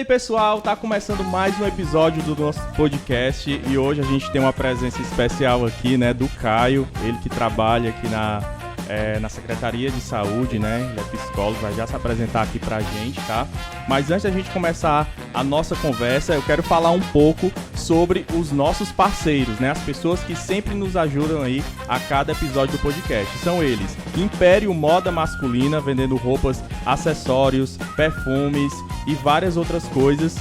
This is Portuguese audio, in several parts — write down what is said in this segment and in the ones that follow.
pessoal, tá começando mais um episódio do nosso podcast e hoje a gente tem uma presença especial aqui, né, do Caio, ele que trabalha aqui na Secretaria de Saúde, né, ele é psicólogo, vai já se apresentar aqui pra gente, tá? Mas antes da gente começar a nossa conversa, eu quero falar um pouco sobre os nossos parceiros, né, as pessoas que sempre nos ajudam aí a cada episódio do podcast. São eles: Império Moda Masculina, vendendo roupas, acessórios, perfumes e várias outras coisas,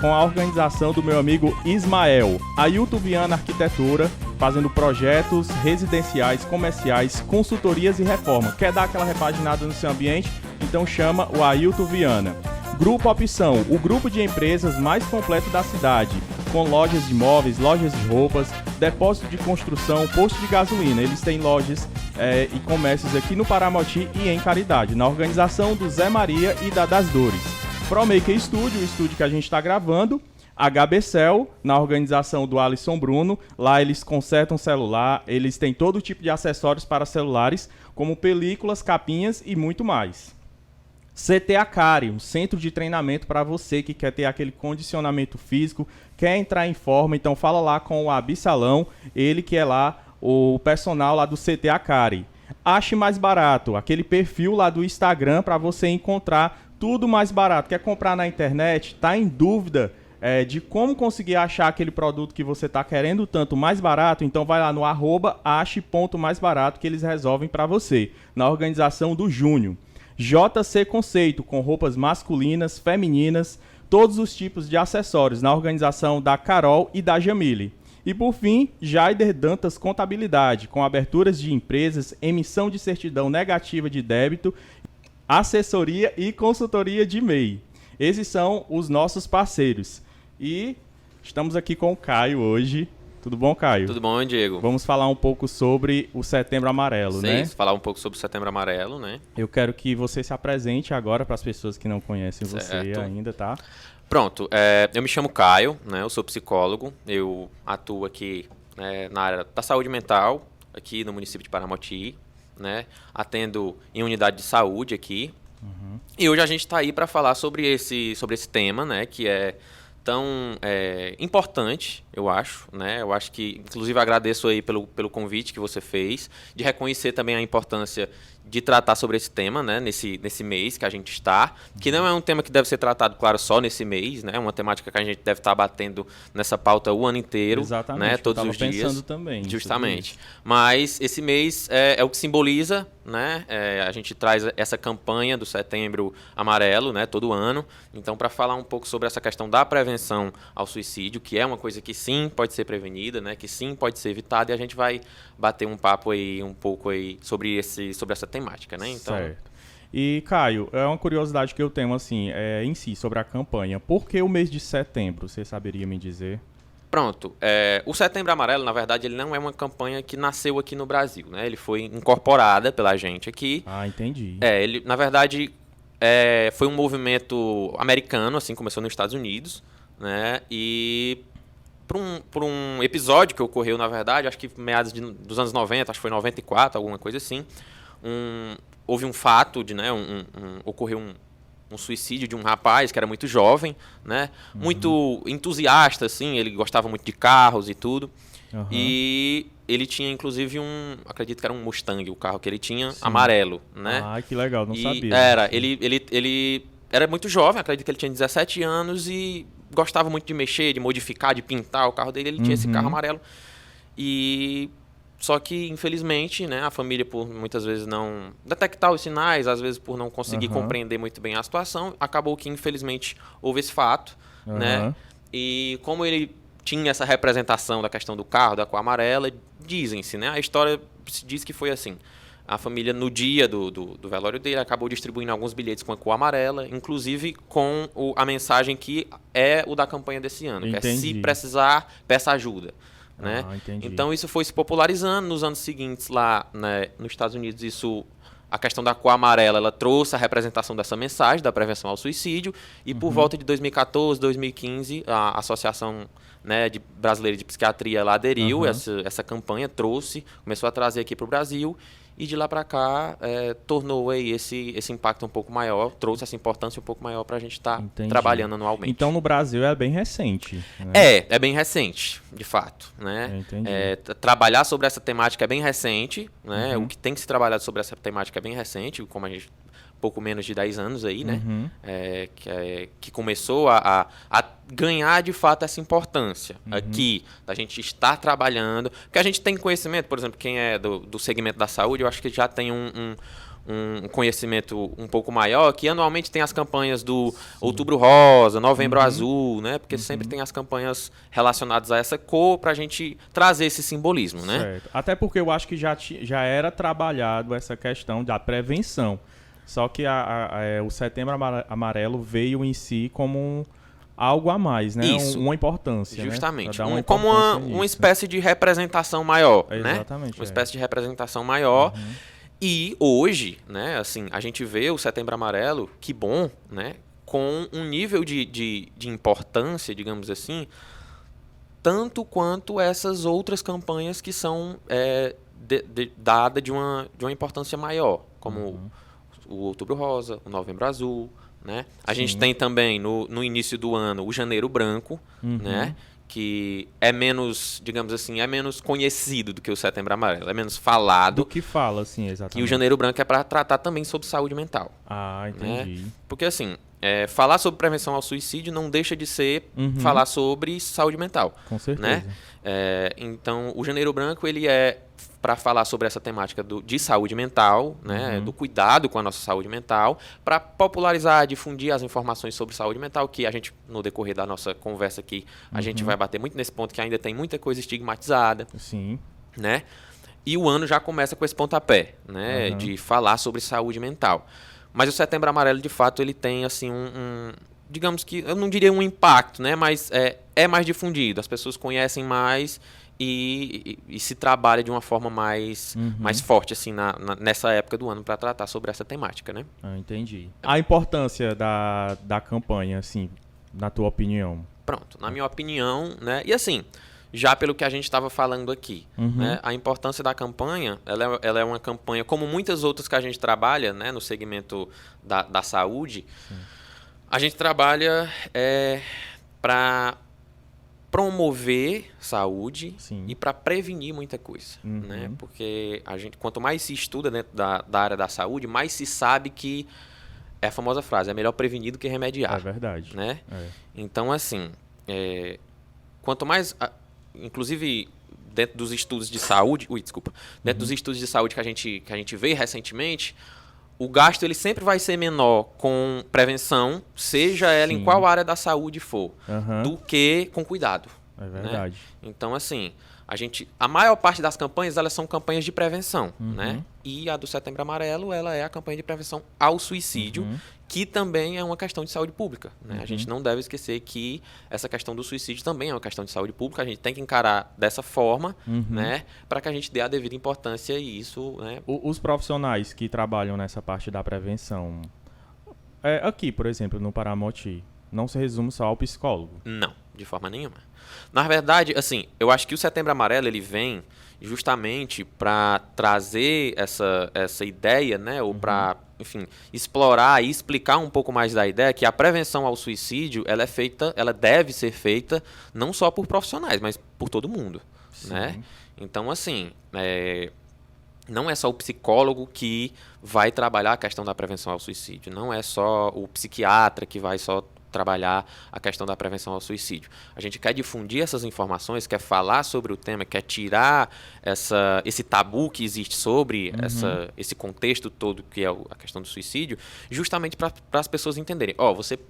com a organização do meu amigo Ismael. Ailton Viana Arquitetura, fazendo projetos residenciais, comerciais, consultorias e reforma. Quer dar aquela repaginada no seu ambiente? Então chama o Ailton Viana. Grupo Opção, o grupo de empresas mais completo da cidade, com lojas de móveis, lojas de roupas, depósito de construção, posto de gasolina. Eles têm lojas e comércios aqui no Paramoti e em Caridade, na organização do Zé Maria e da Das Dores. ProMaker Studio, o estúdio que a gente está gravando. HBCell, na organização do Alisson Bruno. Lá eles consertam celular, eles têm todo tipo de acessórios para celulares, como películas, capinhas e muito mais. CT Acari, um centro de treinamento para você que quer ter aquele condicionamento físico, quer entrar em forma, então fala lá com o Abissalão, ele que é lá o personal lá do CT Acari. Ache Mais Barato, aquele perfil lá do Instagram para você encontrar tudo mais barato. Quer comprar na internet? Tá em dúvida de como conseguir achar aquele produto que você está querendo tanto mais barato? Então vai lá no @ache.maisbarato que eles resolvem para você, na organização do Júnior. JC Conceito, com roupas masculinas, femininas, todos os tipos de acessórios, na organização da Carol e da Jamile. E por fim, Jaider Dantas Contabilidade, com aberturas de empresas, emissão de certidão negativa de débito, assessoria e consultoria de MEI. Esses são os nossos parceiros. E estamos aqui com o Caio hoje. Tudo bom, Caio? Tudo bom, Diego? Vamos falar um pouco sobre o Setembro Amarelo, né? Sim, falar um pouco sobre o Setembro Amarelo, né? Eu quero que você se apresente agora para as pessoas que não conhecem você ainda, tá? Pronto, eu me chamo Caio, né? Eu sou psicólogo, eu atuo aqui na área da saúde mental, aqui no município de Paramoti, né? Atendo em unidade de saúde aqui. Uhum. E hoje a gente está aí para falar sobre esse tema, né? Que é tão importante, eu acho, né? Eu acho que, inclusive, agradeço aí pelo convite que você fez, de reconhecer também a importância de tratar sobre esse tema, né? Nesse mês que a gente está, que não é um tema que deve ser tratado, claro, só nesse mês, né? É uma temática que a gente deve estar batendo nessa pauta o ano inteiro, exatamente, né? Todos os dias. Pensando também. Justamente. Mas esse mês é o que simboliza, né? A gente traz essa campanha do Setembro Amarelo, né? Todo ano. Então, para falar um pouco sobre essa questão da prevenção ao suicídio, que é uma coisa que sim pode ser prevenida, né? Que sim pode ser evitada, e a gente vai bater um papo aí um pouco aí sobre essa temática, né? Então, certo. E, Caio, é uma curiosidade que eu tenho, assim, em si, sobre a campanha. Por que o mês de setembro? Você saberia me dizer? Pronto. O Setembro Amarelo, na verdade, ele não é uma campanha que nasceu aqui no Brasil, né? Ele foi incorporada pela gente aqui. Ah, entendi. Ele, na verdade, foi um movimento americano, assim, começou nos Estados Unidos, né? E por um episódio que ocorreu, na verdade, acho que meados dos anos 90, acho que foi 94, alguma coisa assim, houve um fato ocorreu um suicídio de um rapaz que era muito jovem, né? Uhum. Muito entusiasta, assim, ele gostava muito de carros e tudo. Uhum. E ele tinha, inclusive, acredito que era um Mustang, o carro que ele tinha, sim, amarelo, né? Ah, que legal, não sabia. Ele era muito jovem, acredito que ele tinha 17 anos e gostava muito de mexer, de modificar, de pintar o carro dele. Ele tinha esse carro amarelo. Só que, infelizmente, né, a família, por muitas vezes não detectar os sinais, às vezes por não conseguir compreender muito bem a situação, acabou que, infelizmente, houve esse fato, né? E como ele tinha essa representação da questão do carro, da cor amarela, dizem-se, né? A história se diz que foi assim. A família, no dia do velório dele, acabou distribuindo alguns bilhetes com a cor amarela, inclusive com a mensagem que é o da campanha desse ano, que é: se precisar, peça ajuda. Né? Então isso foi se popularizando nos anos seguintes lá, né, nos Estados Unidos. A questão da cor amarela, ela trouxe a representação dessa mensagem da prevenção ao suicídio, e por volta de 2014, 2015, a Associação, né, Brasileira de Psiquiatria ela aderiu essa campanha, começou a trazer aqui para o Brasil, e de lá para cá tornou aí esse impacto um pouco maior, trouxe essa importância um pouco maior para a gente estar trabalhando anualmente. Então no Brasil é bem recente, né? É bem recente, de fato, né? Trabalhar sobre essa temática é bem recente, né? O que tem que se trabalhar sobre essa temática é bem recente, como a gente pouco menos de 10 anos aí, né? Que começou a ganhar de fato essa importância aqui, da gente estar trabalhando, porque a gente tem conhecimento, por exemplo, quem é do segmento da saúde, eu acho que já tem um conhecimento um pouco maior, que anualmente tem as campanhas do Outubro Rosa, Novembro Azul, né? Porque sempre tem as campanhas relacionadas a essa cor para a gente trazer esse simbolismo, né? Certo. Até porque eu acho que já era trabalhado essa questão da prevenção. Só que o Setembro Amarelo veio em si como algo a mais, né? Isso. Uma importância. Justamente. Né? Como uma espécie de representação maior, né? Exatamente. Uma espécie de representação maior. E hoje, né, assim, a gente vê o Setembro Amarelo, que bom, né? Com um nível de importância, digamos assim, tanto quanto essas outras campanhas que são dadas de uma importância maior, como o Outubro Rosa, o Novembro Azul, né? A gente tem também, no início do ano, o Janeiro Branco, né? Que é menos, digamos assim, é menos conhecido do que o Setembro Amarelo, é menos falado. Do que fala, assim, exatamente. E o Janeiro Branco é para tratar também sobre saúde mental. Ah, entendi. Né? Porque, assim, falar sobre prevenção ao suicídio não deixa de ser falar sobre saúde mental. Com certeza. Né? Então, o Janeiro Branco, ele é para falar sobre essa temática de saúde mental, né? Do cuidado com a nossa saúde mental, para popularizar, difundir as informações sobre saúde mental, que a gente, no decorrer da nossa conversa aqui, a gente vai bater muito nesse ponto, que ainda tem muita coisa estigmatizada. Sim. Né? E o ano já começa com esse pontapé, né? De falar sobre saúde mental. Mas o Setembro Amarelo, de fato, ele tem assim digamos que, eu não diria um impacto, né? Mas é mais difundido, as pessoas conhecem mais e se trabalha de uma forma mais forte assim nessa época do ano para tratar sobre essa temática, né? Entendi. A importância da campanha, assim, na tua opinião? Pronto, na minha opinião, né? E assim, já pelo que a gente estava falando aqui, né? A importância da campanha, ela é uma campanha, como muitas outras que a gente trabalha, né? No segmento da saúde, a gente trabalha para promover saúde e para prevenir muita coisa, né? Porque quanto mais se estuda dentro da área da saúde, mais se sabe que é a famosa frase, é melhor prevenir do que remediar. É verdade. Né? Então, assim, quanto mais, inclusive dentro dos estudos de saúde, dentro dos estudos de saúde que a gente vê recentemente, o gasto ele sempre vai ser menor com prevenção, seja ela em qual área da saúde for, do que com cuidado. É verdade. Né? Então, assim, a maior parte das campanhas, elas são campanhas de prevenção, né? E a do Setembro Amarelo, ela é a campanha de prevenção ao suicídio, que também é uma questão de saúde pública, né? A gente não deve esquecer que essa questão do suicídio também é uma questão de saúde pública, a gente tem que encarar dessa forma, né? Para que a gente dê a devida importância e isso, né? Os profissionais que trabalham nessa parte da prevenção, aqui, por exemplo, no Paramoti, não se resume só ao psicólogo? Não, de forma nenhuma. Na verdade, assim, eu acho que o Setembro Amarelo, ele vem justamente para trazer essa ideia, né? Ou para, enfim, explorar e explicar um pouco mais da ideia que a prevenção ao suicídio, ela deve ser feita não só por profissionais, mas por todo mundo, né? Então, assim, não é só o psicólogo que vai trabalhar a questão da prevenção ao suicídio, não é só o psiquiatra que vai só trabalhar a questão da prevenção ao suicídio. A gente quer difundir essas informações, quer falar sobre o tema, quer tirar esse tabu que existe sobre esse contexto todo que é a questão do suicídio, justamente para as pessoas entenderem.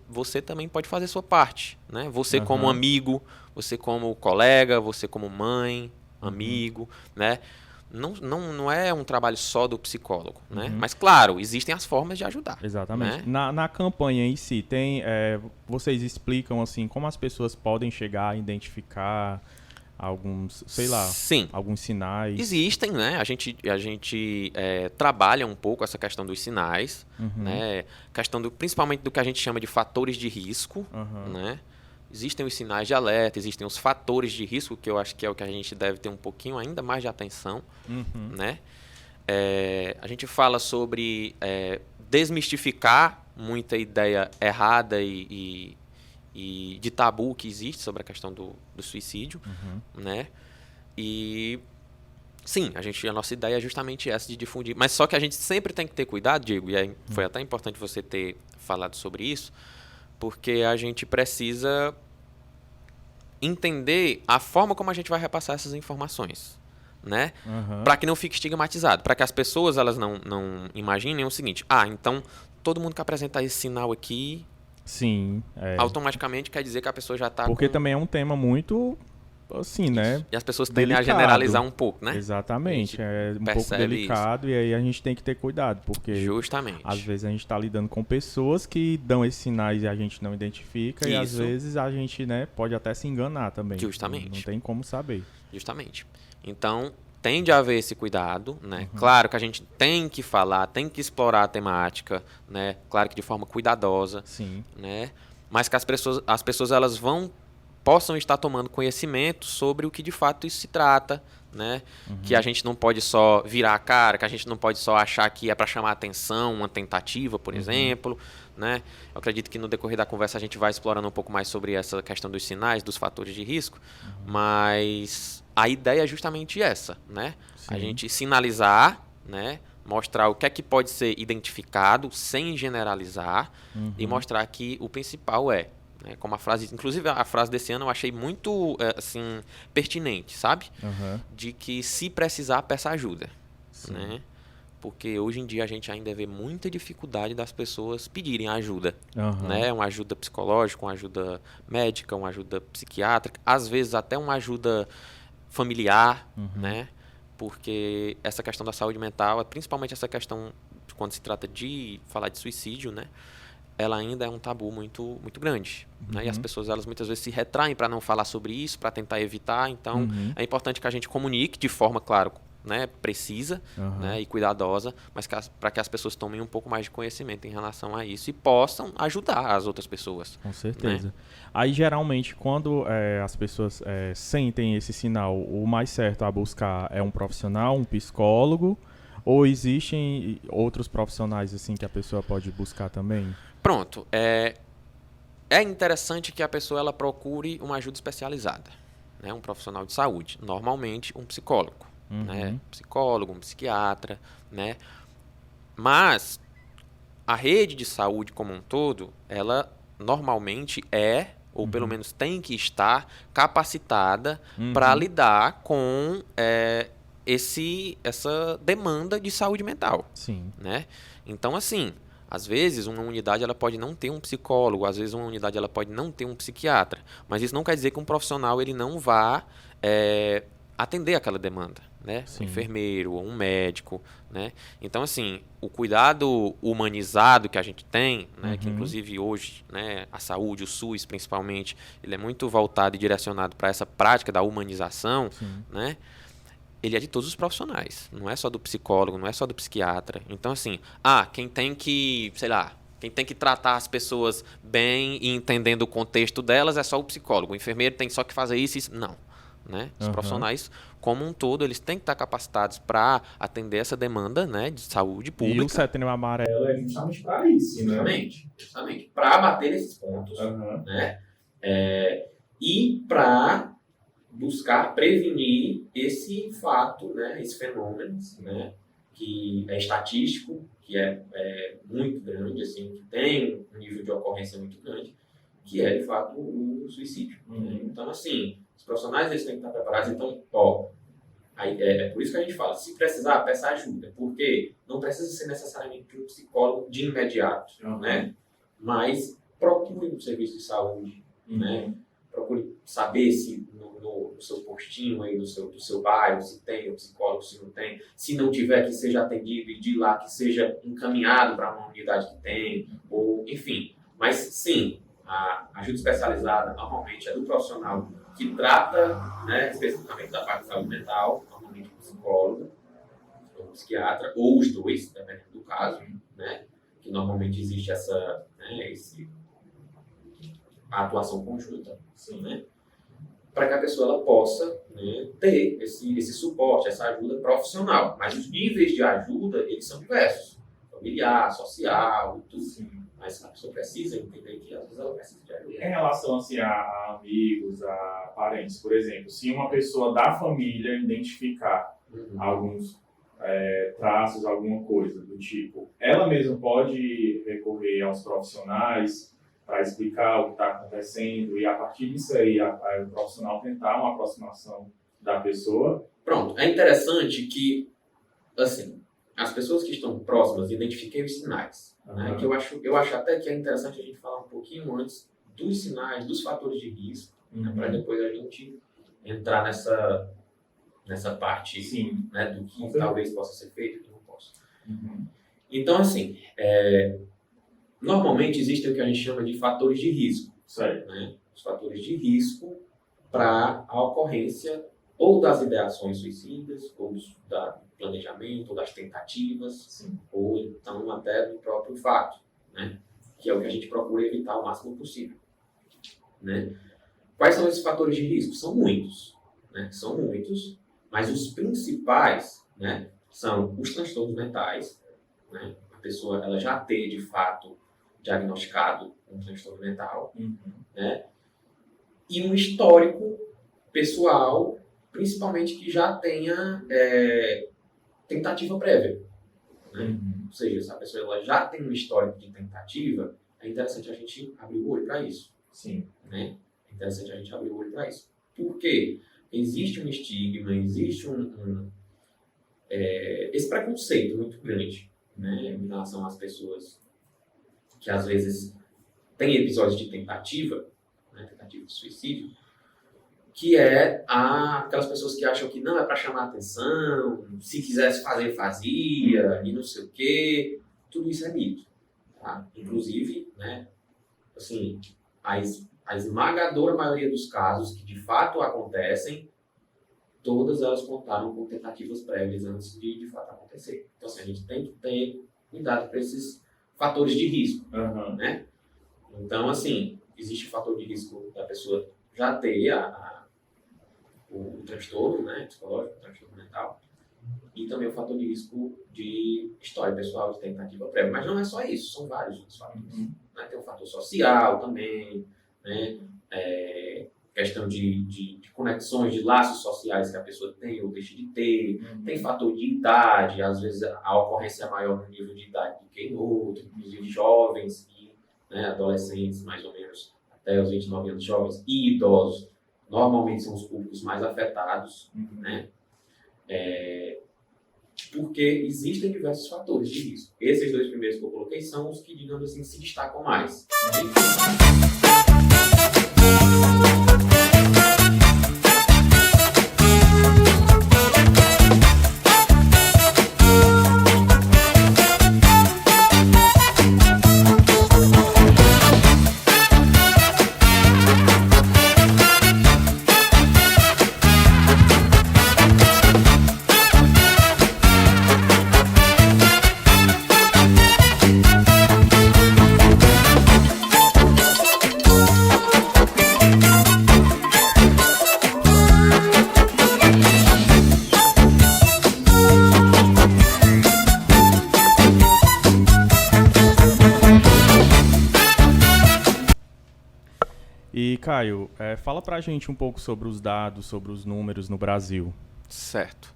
Você também pode fazer sua parte, né? Você como amigo, você como colega, você como mãe, amigo, né? Não é um trabalho só do psicólogo, né? Mas, claro, existem as formas de ajudar. Exatamente. Né? Na campanha em si, vocês explicam assim como as pessoas podem chegar a identificar alguns, sei lá, alguns sinais? Existem, né? A gente trabalha um pouco essa questão dos sinais, né? Questão principalmente do que a gente chama de fatores de risco, né? Existem os sinais de alerta, existem os fatores de risco, que eu acho que é o que a gente deve ter um pouquinho ainda mais de atenção, né? a gente fala sobre desmistificar muita ideia errada e de tabu que existe sobre a questão do suicídio, né? E sim, a nossa ideia é justamente essa de difundir. Mas só que a gente sempre tem que ter cuidado, Diego, e foi até importante você ter falado sobre isso, porque a gente precisa entender a forma como a gente vai repassar essas informações, né? Para que não fique estigmatizado, para que as pessoas elas não imaginem o seguinte: então todo mundo que apresentar esse sinal aqui, sim, automaticamente quer dizer que a pessoa já está porque também é um tema muito assim, isso, né? E as pessoas tendem a generalizar um pouco, né? Exatamente, é um pouco delicado isso. E aí a gente tem que ter cuidado, porque justamente às vezes a gente está lidando com pessoas que dão esses sinais e a gente não identifica e às vezes a gente, né, pode até se enganar também. Justamente. Não tem como saber. Justamente. Então, tem a haver esse cuidado, né? Claro que a gente tem que falar, tem que explorar a temática, né? Claro que de forma cuidadosa, sim, né? Mas que as pessoas elas possam estar tomando conhecimento sobre o que de fato isso se trata, né? Que a gente não pode só virar a cara, que a gente não pode só achar que é para chamar atenção, uma tentativa, por exemplo, né? Eu acredito que no decorrer da conversa a gente vai explorando um pouco mais sobre essa questão dos sinais, dos fatores de risco, mas a ideia é justamente essa, né? Sim. A gente sinalizar, né? Mostrar o que é que pode ser identificado sem generalizar e mostrar que o principal é, né, como a frase, inclusive a frase desse ano eu achei muito assim, pertinente, sabe? De que se precisar, peça ajuda, né? Porque hoje em dia a gente ainda vê muita dificuldade das pessoas pedirem ajuda, né? Uma ajuda psicológica, uma ajuda médica, uma ajuda psiquiátrica, às vezes até uma ajuda familiar, né? Porque essa questão da saúde mental, principalmente essa questão de quando se trata de falar de suicídio, né? Ela ainda é um tabu muito, muito grande, né? E as pessoas elas muitas vezes se retraem para não falar sobre isso, para tentar evitar. Então, é importante que a gente comunique de forma, claro, né, precisa, né, e cuidadosa, mas para que as pessoas tomem um pouco mais de conhecimento em relação a isso e possam ajudar as outras pessoas. Com certeza. Né? Aí, geralmente, quando as pessoas sentem esse sinal, o mais certo a buscar é um profissional, um psicólogo, ou existem outros profissionais assim que a pessoa pode buscar também? Pronto. É interessante que a pessoa ela procure uma ajuda especializada, né, um profissional de saúde, normalmente um psicólogo. Né? Psicólogo, um psiquiatra, né? Mas a rede de saúde como um todo, ela normalmente ou pelo menos tem que estar capacitada para lidar com essa demanda de saúde mental. Sim. Né? Então, assim, às vezes uma unidade ela pode não ter um psicólogo, às vezes uma unidade ela pode não ter um psiquiatra, mas isso não quer dizer que um profissional ele não vá atender aquela demanda. Né? Um enfermeiro ou um médico, né? Então, assim, o cuidado humanizado que a gente tem, né? Que inclusive hoje, né, a saúde, o SUS principalmente, ele é muito voltado e direcionado para essa prática da humanização, né? Ele é de todos os profissionais, não é só do psicólogo, não é só do psiquiatra. Então, assim, quem tem que, sei lá, quem tem que tratar as pessoas bem e entendendo o contexto delas é só o psicólogo. O enfermeiro tem só que fazer isso e isso. Não. Né? Os profissionais, como um todo, eles têm que estar capacitados para atender essa demanda, né, de saúde pública. E o Setembro Amarelo é justamente para isso, justamente para bater nesses pontos, né? E para buscar prevenir esse fato, né, esse fenômeno, né, que é estatístico, que é muito grande, assim, que tem um nível de ocorrência muito grande, que é, de fato, o suicídio. Né? Então, assim, os profissionais eles têm que estar preparados. Então, é por isso que a gente fala, se precisar, peça ajuda, porque não precisa ser necessariamente um psicólogo de imediato, né? Mas procure um serviço de saúde, né? Procure saber se no seu postinho aí, do seu bairro, se tem um psicólogo, se não tem. Se não tiver, que seja atendido e de lá que seja encaminhado para uma unidade que tem, ou enfim. Mas sim, a ajuda especializada normalmente é do profissional que trata, né, especificamente da parte de saúde mental, normalmente um psicólogo, ou um psiquiatra, ou os dois, dependendo do caso, né, que normalmente existe essa, né, a atuação conjunta, né, para que a pessoa ela possa, né, ter esse suporte, essa ajuda profissional. Mas os níveis de ajuda, eles são diversos. Familiar, social, tudo. Sim. Mas a pessoa precisa entender que às vezes ela precisa de ajuda. Em relação assim, a amigos, a parentes, por exemplo, se uma pessoa da família identificar alguns traços, alguma coisa do tipo, ela mesma pode recorrer aos profissionais para explicar o que está acontecendo e a partir disso aí o profissional tentar uma aproximação da pessoa. Pronto, é interessante que, assim, as pessoas que estão próximas identifiquem os sinais. Né, que eu acho até que é interessante a gente falar um pouquinho antes dos sinais, dos fatores de risco, né, para depois a gente entrar nessa parte, sim, né, do que talvez possa ser feito e do que não possa. Então, assim, normalmente existem o que a gente chama de fatores de risco. Certo. Né? Os fatores de risco para a ocorrência ou das ideações suicidas, ou do planejamento, ou das tentativas, sim, ou então até do próprio fato, né? Que é o que a gente procura evitar o máximo possível. Né? Quais são esses fatores de risco? São muitos. Né? São muitos, mas os principais, né, são os transtornos mentais. Né? A pessoa ela já ter, de fato, diagnosticado um transtorno mental, né? E um histórico pessoal, principalmente que já tenha tentativa prévia. Né? Ou seja, se a pessoa ela já tem um histórico de tentativa, é interessante a gente abrir o olho para isso. Sim. Né? É interessante a gente abrir o olho para isso. Por quê? Existe um estigma, existe esse preconceito muito grande, né, em relação às pessoas que às vezes têm episódios de tentativa, né, tentativa de suicídio, que é aquelas pessoas que acham que não é para chamar atenção, se quisesse fazer, fazia, e não sei o quê. Tudo isso é mito. Tá? Inclusive, né, assim, a esmagadora maioria dos casos que de fato acontecem, todas elas contaram com tentativas prévias antes de fato acontecer. Então, assim, a gente tem que ter cuidado para esses fatores de risco. Né? Então, assim, existe o fator de risco da pessoa já ter o transtorno, né, psicológico, o transtorno mental, e também o fator de risco de história pessoal, de tentativa prévia. Mas não é só isso, são vários outros fatores. Né? Tem o fator social também, né? Questão de conexões, de laços sociais que a pessoa tem ou deixa de ter. Tem fator de idade, às vezes a ocorrência é maior no nível de idade do que em outro, inclusive jovens e, né, adolescentes, mais ou menos, até os 29 anos, jovens e idosos. Normalmente são os públicos mais afetados, né? Porque existem diversos fatores de risco. Esses dois primeiros que eu coloquei são os que, digamos assim, se destacam mais. E, Caio, fala pra gente um pouco sobre os dados, sobre os números no Brasil. Certo.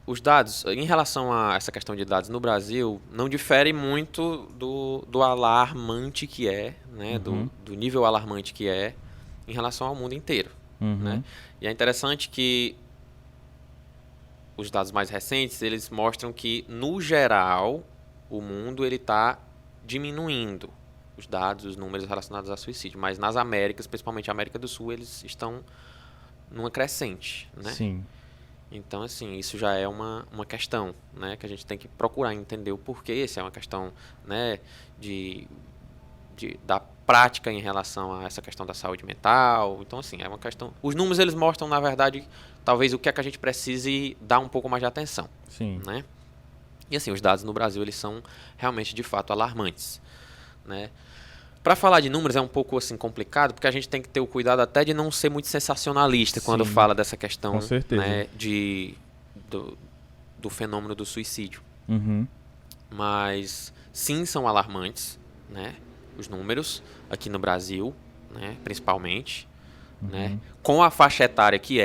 Os dados, em relação a essa questão de dados no Brasil, não difere muito do alarmante que é, né, do nível alarmante que é em relação ao mundo inteiro. Né? E é interessante que os dados mais recentes, eles mostram que, no geral, o mundo está diminuindo. Os dados, os números relacionados a suicídio. Mas nas Américas, principalmente a América do Sul, eles estão numa crescente, né? Sim. Então, assim, isso já é uma questão, né? Que a gente tem que procurar entender o porquê. Se é uma questão, né, da prática em relação a essa questão da saúde mental. Então, assim, é uma questão... Os números, eles mostram, na verdade, talvez o que é que a gente precise dar um pouco mais de atenção. Sim. Né? E, assim, os dados no Brasil, eles são realmente, de fato, alarmantes. Né? Para falar de números é um pouco assim complicado, porque a gente tem que ter o cuidado até de não ser muito sensacionalista quando fala dessa questão, com certeza, né, do fenômeno do suicídio. Mas sim, são alarmantes, né, os números aqui no Brasil, né, principalmente, né, com a faixa etária que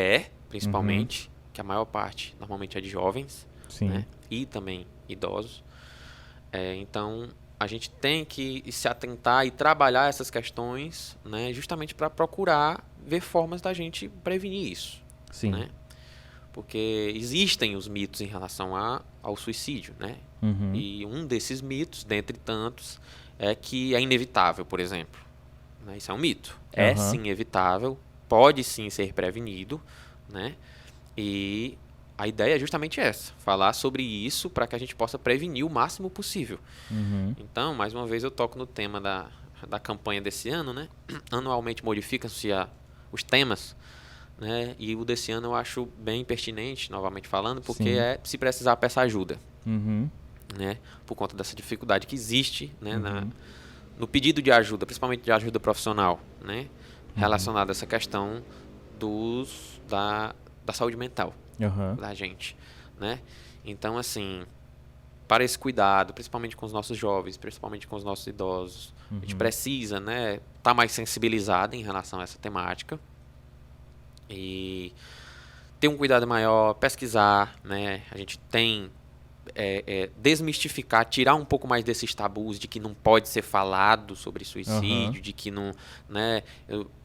principalmente, que a maior parte normalmente é de jovens, né, e também idosos. Então a gente tem que se atentar e trabalhar essas questões, né, justamente para procurar ver formas da gente prevenir isso. Sim. Né? Porque existem os mitos em relação ao suicídio, né? E um desses mitos, dentre tantos, é que é inevitável, por exemplo. Né? Isso é um mito. É sim evitável, pode sim ser prevenido, né? E a ideia é justamente essa, falar sobre isso para que a gente possa prevenir o máximo possível. Então, mais uma vez eu toco no tema da campanha desse ano, né? Anualmente modificam-se os temas, né? E o desse ano eu acho bem pertinente, novamente falando, porque se precisar, peça ajuda. Né? Por conta dessa dificuldade que existe, né? No pedido de ajuda, principalmente de ajuda profissional, né? Relacionada a essa questão da saúde mental da gente, né? Então, assim, para esse cuidado, principalmente com os nossos jovens, principalmente com os nossos idosos, a gente precisa, né, estar mais sensibilizado em relação a essa temática e ter um cuidado maior, pesquisar, né? A gente tem desmistificar, tirar um pouco mais desses tabus de que não pode ser falado sobre suicídio, de que não, né?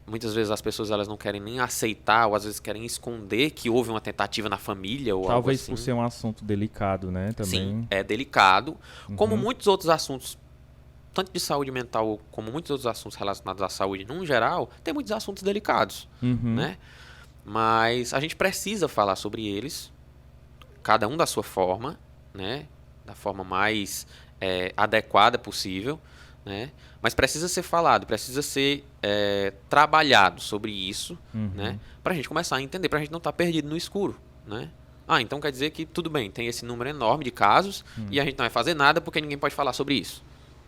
Muitas vezes as pessoas elas não querem nem aceitar ou às vezes querem esconder que houve uma tentativa na família ou talvez algo assim. Por ser um assunto delicado, né? Também. Sim, é delicado, como muitos outros assuntos, tanto de saúde mental como muitos outros assuntos relacionados à saúde no geral, tem muitos assuntos delicados, né? Mas a gente precisa falar sobre eles, cada um da sua forma, né? Da forma mais adequada possível, né? Mas precisa ser falado, precisa ser trabalhado sobre isso, né? Para a gente começar a entender, para a gente não estar perdido no escuro, né? Então quer dizer que tudo bem, tem esse número enorme de casos e a gente não vai fazer nada porque ninguém pode falar sobre isso.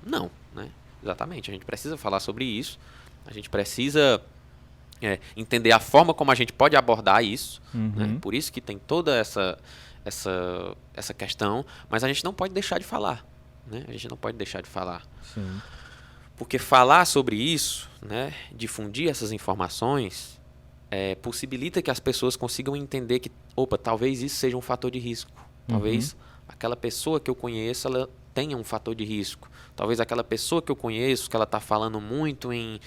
Não, né? Exatamente, a gente precisa falar sobre isso, a gente precisa entender a forma como a gente pode abordar isso, né? Por isso que tem toda essa questão, mas a gente não pode deixar de falar, né? A gente não pode deixar de falar. Sim. Porque falar sobre isso, né, difundir essas informações, possibilita que as pessoas consigam entender que, talvez isso seja um fator de risco. Talvez aquela pessoa que eu conheço, ela tenha um fator de risco. Talvez aquela pessoa que eu conheço, que ela está falando muito em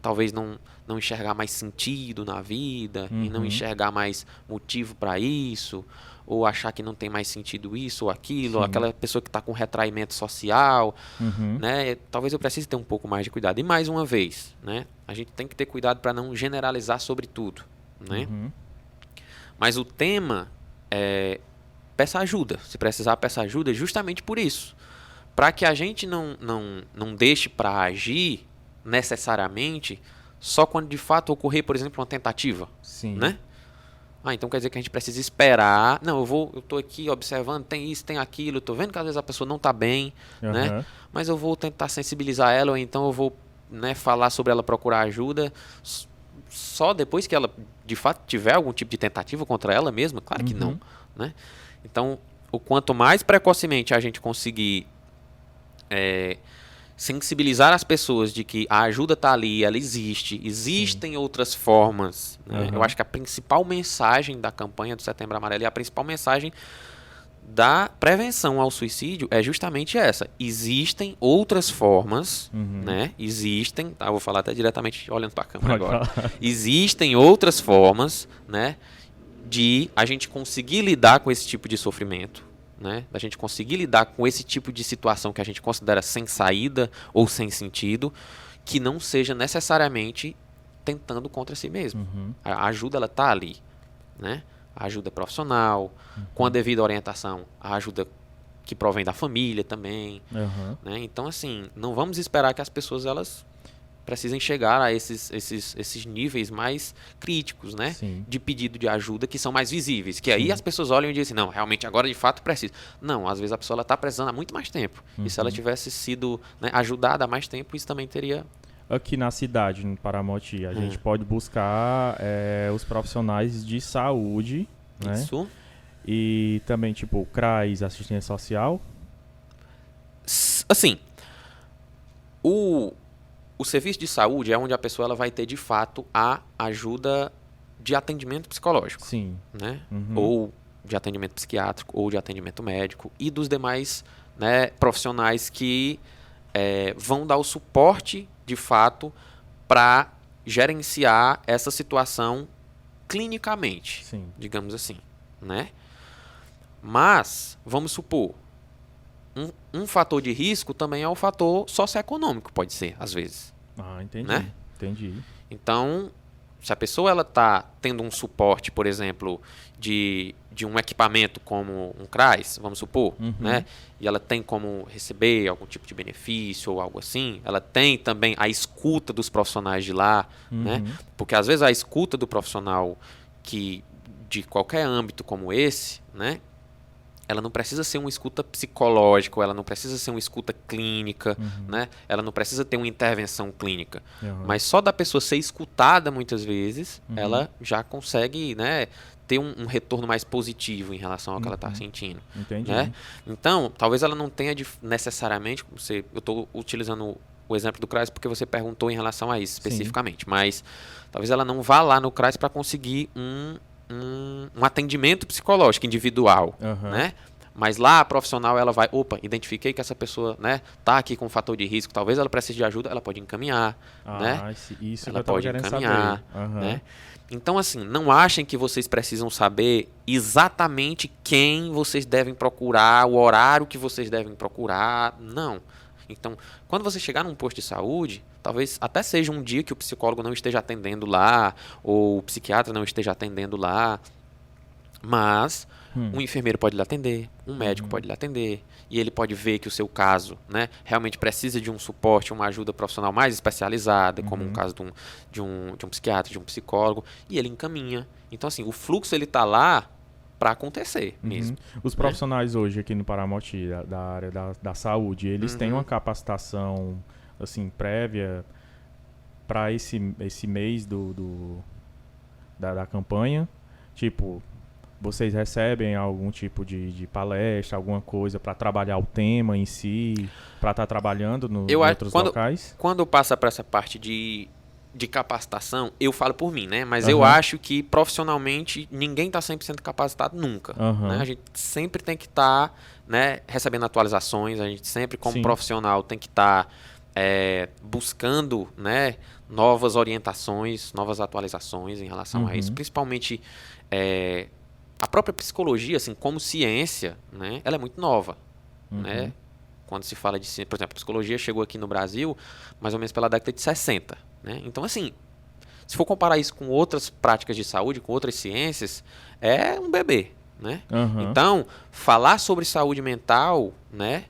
talvez não enxergar mais sentido na vida, e não enxergar mais motivo para isso, ou achar que não tem mais sentido isso ou aquilo, ou aquela pessoa que está com retraimento social, né? Talvez eu precise ter um pouco mais de cuidado. E mais uma vez, né? A gente tem que ter cuidado para não generalizar sobre tudo, né? Mas o tema peça ajuda. Se precisar, peça ajuda justamente por isso. Para que a gente não deixe para agir necessariamente só quando de fato ocorrer, por exemplo, uma tentativa, né? Então quer dizer que a gente precisa esperar. Não, eu tô aqui observando, tem isso, tem aquilo, tô vendo que às vezes a pessoa não tá bem, né? Mas eu vou tentar sensibilizar ela, ou então eu vou, né, falar sobre ela procurar ajuda só depois que ela de fato tiver algum tipo de tentativa contra ela mesma? Claro que não, né? Então, o quanto mais precocemente a gente conseguir sensibilizar as pessoas de que a ajuda está ali, ela existem outras formas, né? Eu acho que a principal mensagem da campanha do Setembro Amarelo e a principal mensagem da prevenção ao suicídio é justamente essa. Existem outras formas, né? Existem, eu vou falar até diretamente olhando para a câmera agora. Existem outras formas, né, de a gente conseguir lidar com esse tipo de sofrimento, né? Da gente conseguir lidar com esse tipo de situação que a gente considera sem saída ou sem sentido, que não seja necessariamente tentando contra si mesmo. A ajuda, ela tá ali, né? A ajuda profissional, com a devida orientação, a ajuda que provém da família também, né? Então, assim, não vamos esperar que as pessoas elas precisem chegar a esses níveis mais críticos, né? Sim. De pedido de ajuda, que são mais visíveis. Que aí as pessoas olham e dizem, não, realmente agora de fato precisa. Não, às vezes a pessoa está precisando há muito mais tempo. E se ela tivesse sido, né, ajudada há mais tempo, isso também teria... Aqui na cidade, no Paramoti, a gente pode buscar os profissionais de saúde, né? Isso. E também, tipo, CRAS, assistência social. Assim, o serviço de saúde é onde a pessoa ela vai ter, de fato, a ajuda de atendimento psicológico. Sim. Né? Ou de atendimento psiquiátrico, ou de atendimento médico, e dos demais, né, profissionais que vão dar o suporte, de fato, para gerenciar essa situação clinicamente, Sim. digamos assim, né? Mas, vamos supor, um fator de risco também é o fator socioeconômico, pode ser, às vezes. Ah, entendi. Né? Entendi. Então, se a pessoa ela está tendo um suporte, por exemplo, de um equipamento como um CRAS, vamos supor, né? E ela tem como receber algum tipo de benefício ou algo assim, ela tem também a escuta dos profissionais de lá, né? Porque às vezes a escuta do profissional de qualquer âmbito como esse, né? Ela não precisa ser uma escuta psicológica, ela não precisa ser uma escuta clínica, né? Ela não precisa ter uma intervenção clínica. Mas só da pessoa ser escutada muitas vezes, ela já consegue, né, ter um retorno mais positivo em relação ao que ela está sentindo. Entendi. Né? Então, talvez ela não tenha necessariamente... eu estou utilizando o exemplo do CRAS porque você perguntou em relação a isso especificamente. Mas talvez ela não vá lá no CRAS para conseguir um atendimento psicológico individual, né? Mas lá a profissional ela vai, identifiquei que essa pessoa, né, tá aqui com um fator de risco, talvez ela precise de ajuda, ela pode encaminhar, né? Isso ela pode encaminhar, saber. né? Então assim, não achem que vocês precisam saber exatamente quem vocês devem procurar, o horário que vocês devem procurar, não. Então, quando você chegar num posto de saúde, talvez até seja um dia que o psicólogo não esteja atendendo lá, ou o psiquiatra não esteja atendendo lá, mas um enfermeiro pode lhe atender, um médico pode lhe atender, e ele pode ver que o seu caso, né, realmente precisa de um suporte, uma ajuda profissional mais especializada, como um caso de um psiquiatra, de um psicólogo, e ele encaminha. Então, assim, o fluxo ele está lá para acontecer mesmo. Os profissionais hoje aqui no Paramoti, da área da saúde, eles têm uma capacitação assim, prévia para esse mês da campanha? Tipo, vocês recebem algum tipo de palestra, alguma coisa para trabalhar o tema em si, para estar trabalhando em outros locais? Quando passa para essa parte de capacitação, eu falo por mim, né? Mas eu acho que profissionalmente ninguém está 100% capacitado nunca. Né? A gente sempre tem que estar, né, recebendo atualizações, a gente sempre como profissional tem que estar buscando, né, novas orientações, novas atualizações em relação a isso. Principalmente a própria psicologia, assim, como ciência, né, ela é muito nova. Né? Quando se fala de ciência, por exemplo, a psicologia chegou aqui no Brasil mais ou menos pela década de 60. Né? Então, assim, se for comparar isso com outras práticas de saúde, com outras ciências, é um bebê, né? Então, falar sobre saúde mental, né?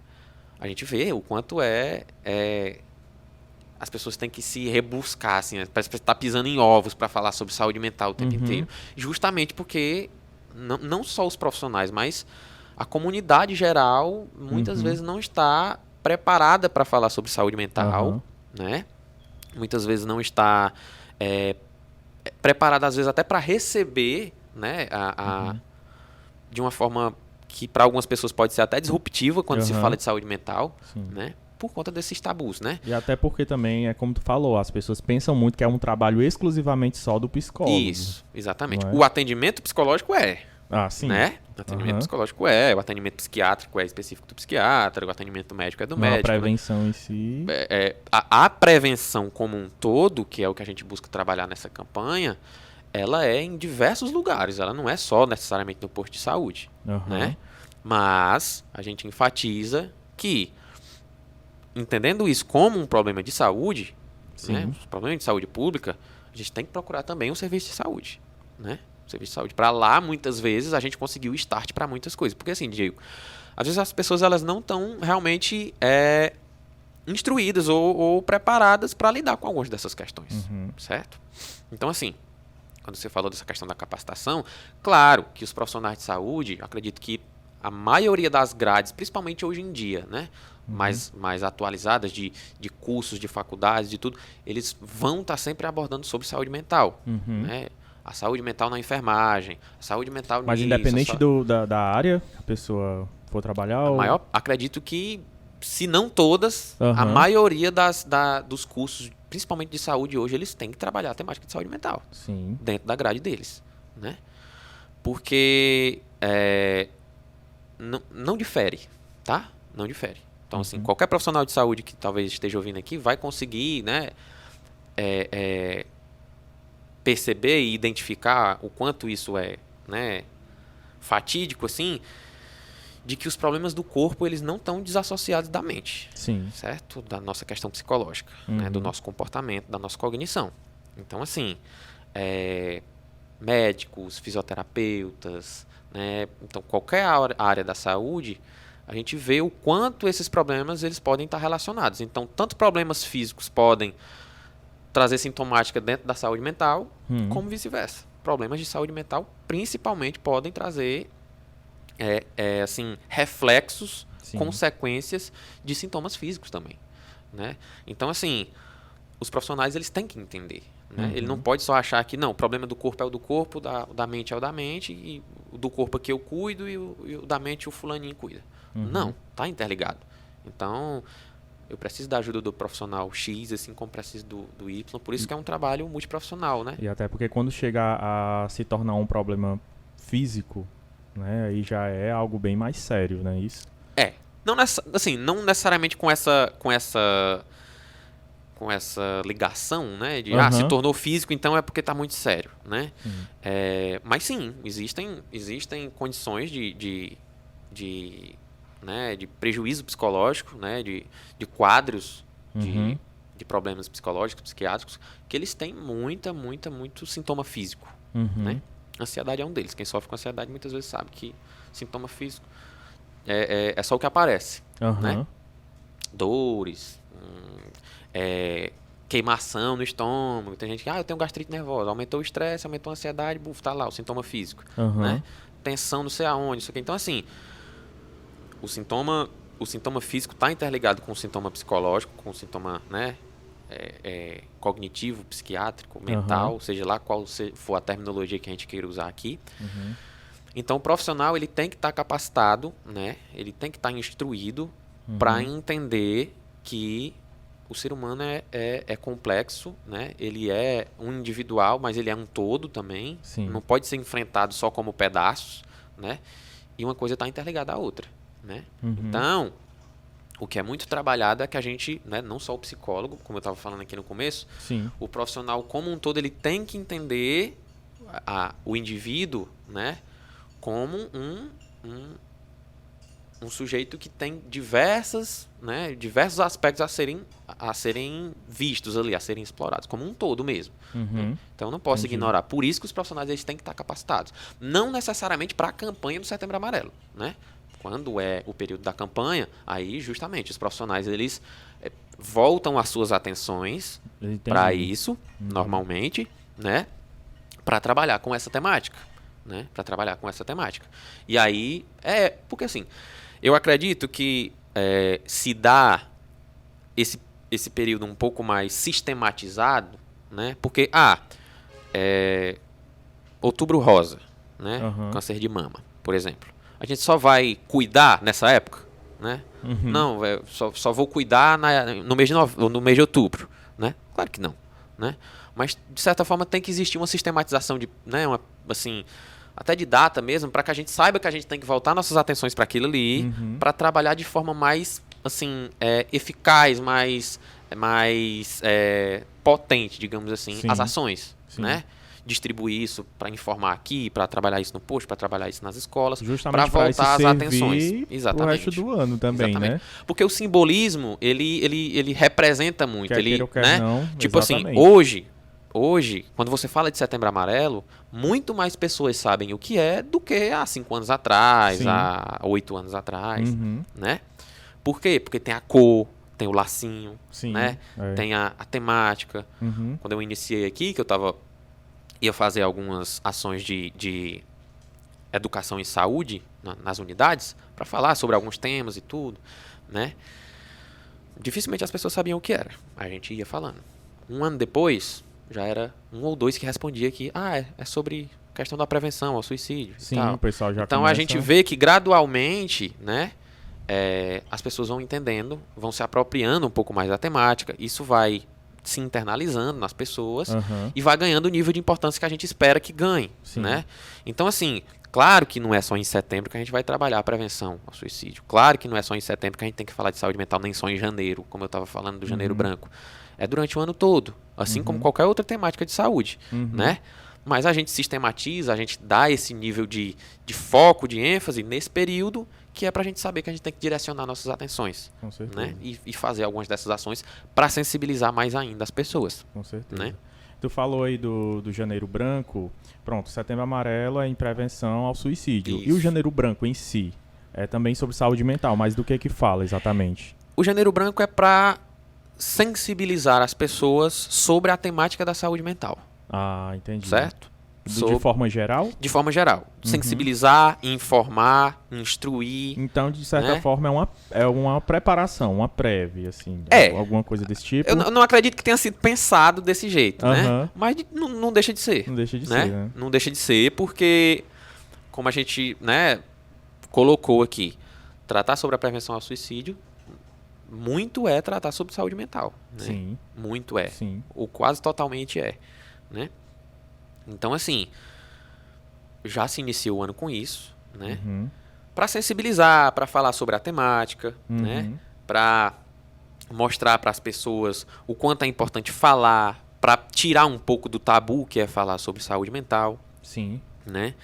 A gente vê o quanto as pessoas têm que se rebuscar, assim, parece que está pisando em ovos para falar sobre saúde mental o tempo inteiro. Justamente porque não só os profissionais, mas a comunidade geral muitas vezes não está preparada para falar sobre saúde mental, né? Muitas vezes não está preparada, às vezes, até para receber, né, de uma forma que para algumas pessoas pode ser até disruptiva quando se fala de saúde mental, né, por conta desses tabus, né? E até porque também, é como tu falou, as pessoas pensam muito que é um trabalho exclusivamente só do psicólogo. Isso, exatamente. O atendimento psicológico sim. Né? O atendimento psicológico o atendimento psiquiátrico é específico do psiquiatra, o atendimento médico é do médico. A prevenção, né, em si... A prevenção como um todo, que é o que a gente busca trabalhar nessa campanha, ela é em diversos lugares, ela não é só necessariamente no posto de saúde, né? Mas a gente enfatiza que, entendendo isso como um problema de saúde, né, um problema de saúde pública, a gente tem que procurar também um serviço de saúde, né? Serviço de saúde. Para lá, muitas vezes, a gente conseguiu start para muitas coisas. Porque assim, Diego, às vezes as pessoas elas não estão realmente instruídas ou preparadas para lidar com algumas dessas questões, certo? Então, assim, quando você falou dessa questão da capacitação, claro que os profissionais de saúde, acredito que a maioria das grades, principalmente hoje em dia, né, mais atualizadas de cursos, de faculdades, de tudo, eles vão estar sempre abordando sobre saúde mental, né? A saúde mental na enfermagem, a saúde mental nisso. Mas independente da área que a pessoa for trabalhar? Acredito que, se não todas, a maioria dos cursos, principalmente de saúde hoje, eles têm que trabalhar a temática de saúde mental. Sim. Dentro da grade deles, né? Porque não difere, tá? Não difere. Então, assim, qualquer profissional de saúde que talvez esteja ouvindo aqui vai conseguir, né, perceber e identificar o quanto isso é, né, fatídico, assim, de que os problemas do corpo, eles não estão desassociados da mente. Sim. Certo? Da nossa questão psicológica, né, do nosso comportamento, da nossa cognição. Então, assim, médicos, fisioterapeutas, né, então qualquer área da saúde, a gente vê o quanto esses problemas eles podem estar relacionados. Então, tanto problemas físicos podem trazer sintomática dentro da saúde mental, como vice-versa. Problemas de saúde mental, principalmente, podem trazer assim, reflexos, consequências de sintomas físicos também, né? Então, assim, os profissionais eles têm que entender, né? Ele não pode só achar que, não, o problema do corpo é o do corpo, da mente é o da mente, e o do corpo aqui eu cuido e o da mente o fulaninho cuida. Não, tá interligado. Então, eu preciso da ajuda do profissional X, assim como preciso do Y, por isso que é um trabalho multiprofissional, né? E até porque quando chegar a se tornar um problema físico, né, aí já é algo bem mais sério, né, isso? Não necessariamente com essa ligação, né, de se tornou físico, então é porque está muito sério, né? Mas sim, existem condições de prejuízo psicológico, né, de quadros de problemas psicológicos, psiquiátricos, que eles têm muito sintoma físico, né? Ansiedade é um deles. Quem sofre com ansiedade muitas vezes sabe que sintoma físico é só o que aparece, né? Dores, queimação no estômago. Tem gente que, eu tenho gastrite nervosa, aumentou o estresse, aumentou a ansiedade, tá lá o sintoma físico, né? Tensão não sei aonde, isso aqui. Então, assim, o sintoma físico está interligado com o sintoma psicológico, com o sintoma, né, cognitivo, psiquiátrico, mental, seja lá qual for a terminologia que a gente queira usar aqui. Então, o profissional ele tem que estar capacitado, né, ele tem que estar instruído para entender que o ser humano é complexo, né, ele é um individual, mas ele é um todo também. Não pode ser enfrentado só como pedaços, né, e uma coisa está interligada à outra, né? Então, o que é muito trabalhado é que a gente, né, não só o psicólogo, como eu estava falando aqui no começo, o profissional como um todo, ele tem que entender o indivíduo, né, como um sujeito que tem diversos aspectos a serem vistos ali, a serem explorados, como um todo mesmo. Né? Então, eu não posso ignorar. Por isso que os profissionais eles têm que estar capacitados. Não necessariamente para a campanha do Setembro Amarelo, né? Quando é o período da campanha, aí justamente os profissionais eles voltam as suas atenções para isso, normalmente, né, para trabalhar com essa temática, né, para trabalhar com essa temática. E aí porque assim, eu acredito que se dá esse período um pouco mais sistematizado, né, porque Outubro Rosa, né, câncer de mama, por exemplo. A gente só vai cuidar nessa época, né? Não, só vou cuidar no mês de outubro, né? Claro que não, né? Mas, de certa forma, tem que existir uma sistematização né, assim, até de data mesmo, para que a gente saiba que a gente tem que voltar nossas atenções para aquilo ali, para trabalhar de forma mais, assim, eficaz, mais potente, digamos assim, as ações, né? Distribuir isso para informar aqui, para trabalhar isso no post, para trabalhar isso nas escolas, para voltar as atenções. Exatamente. O resto do ano também, exatamente, né? Porque o simbolismo, ele representa muito. Quer queira ou quer não, tipo exatamente. Assim, hoje, quando você fala de Setembro Amarelo, muito mais pessoas sabem o que é do que há 5 anos atrás, há 8 anos atrás, né? Por quê? Porque tem a cor, tem o lacinho, Sim, né? Tem a temática. Quando eu iniciei aqui, que eu ia fazer algumas ações de educação em saúde nas unidades, para falar sobre alguns temas e tudo, né? Dificilmente as pessoas sabiam o que era. A gente ia falando. Um ano depois, já era 1 ou 2 que respondia que é sobre questão da prevenção ao suicídio. Sim, e tal. o pessoal já Então começa... a gente vê que gradualmente, né, as pessoas vão entendendo, vão se apropriando um pouco mais da temática. Isso vai se internalizando nas pessoas e vai ganhando o nível de importância que a gente espera que ganhe, né? Então, assim, claro que não é só em setembro que a gente vai trabalhar a prevenção ao suicídio. Claro que não é só em setembro que a gente tem que falar de saúde mental, nem só em janeiro, como eu estava falando do Janeiro Branco. É durante o ano todo, assim como qualquer outra temática de saúde, né? Mas a gente sistematiza, a gente dá esse nível de foco, de ênfase nesse período, que é para a gente saber que a gente tem que direcionar nossas atenções. Com certeza. Né? E fazer algumas dessas ações para sensibilizar mais ainda as pessoas. Com certeza. Né? Tu falou aí do Janeiro Branco. Pronto, Setembro Amarelo é em prevenção ao suicídio. Isso. E o Janeiro Branco em si? É também sobre saúde mental, mas do que fala exatamente? O Janeiro Branco é para sensibilizar as pessoas sobre a temática da saúde mental. Ah, entendi. Certo? De forma geral? De forma geral. Sensibilizar, informar, instruir. Então, de certa forma, é uma preparação, uma prévia, assim. Alguma coisa desse tipo. Eu não acredito que tenha sido pensado desse jeito, né? Mas não deixa de ser. Não deixa de né? ser, né? Não deixa de ser, porque, como a gente, né, colocou aqui, tratar sobre a prevenção ao suicídio, muito é tratar sobre saúde mental. Né? Sim. Muito é. Sim. Ou quase totalmente é. Né? Então, assim, já se iniciou o ano com isso, né? Para sensibilizar, para falar sobre a temática, né? Para mostrar para as pessoas o quanto é importante falar, para tirar um pouco do tabu que é falar sobre saúde mental. Sim. Né?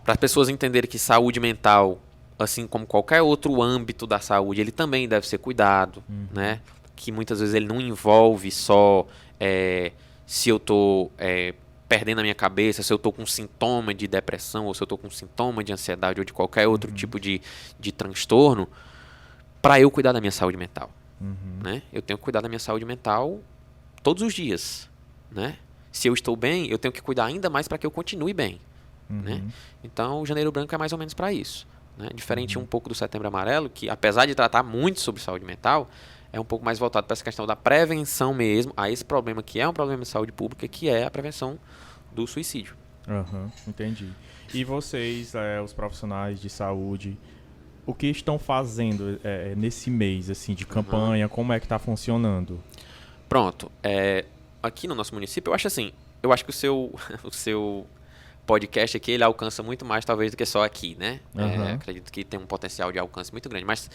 Para as pessoas entenderem que saúde mental, assim como qualquer outro âmbito da saúde, ele também deve ser cuidado, né? Que muitas vezes ele não envolve só se eu estou perdendo a minha cabeça, se eu estou com sintoma de depressão, ou se eu estou com sintoma de ansiedade, ou de qualquer outro tipo de transtorno, para eu cuidar da minha saúde mental. Né? Eu tenho que cuidar da minha saúde mental todos os dias. Né? Se eu estou bem, eu tenho que cuidar ainda mais para que eu continue bem. Né? Então, o Janeiro Branco é mais ou menos para isso. Né? Diferente um pouco do Setembro Amarelo, que apesar de tratar muito sobre saúde mental, é um pouco mais voltado para essa questão da prevenção mesmo, a esse problema que é um problema de saúde pública, que é a prevenção do suicídio. Entendi. E vocês, os profissionais de saúde, o que estão fazendo nesse mês assim, de campanha? Como é que está funcionando? Pronto. Aqui no nosso município, eu acho que o seu podcast aqui, ele alcança muito mais talvez do que só aqui, né? Acredito que tem um potencial de alcance muito grande, mas,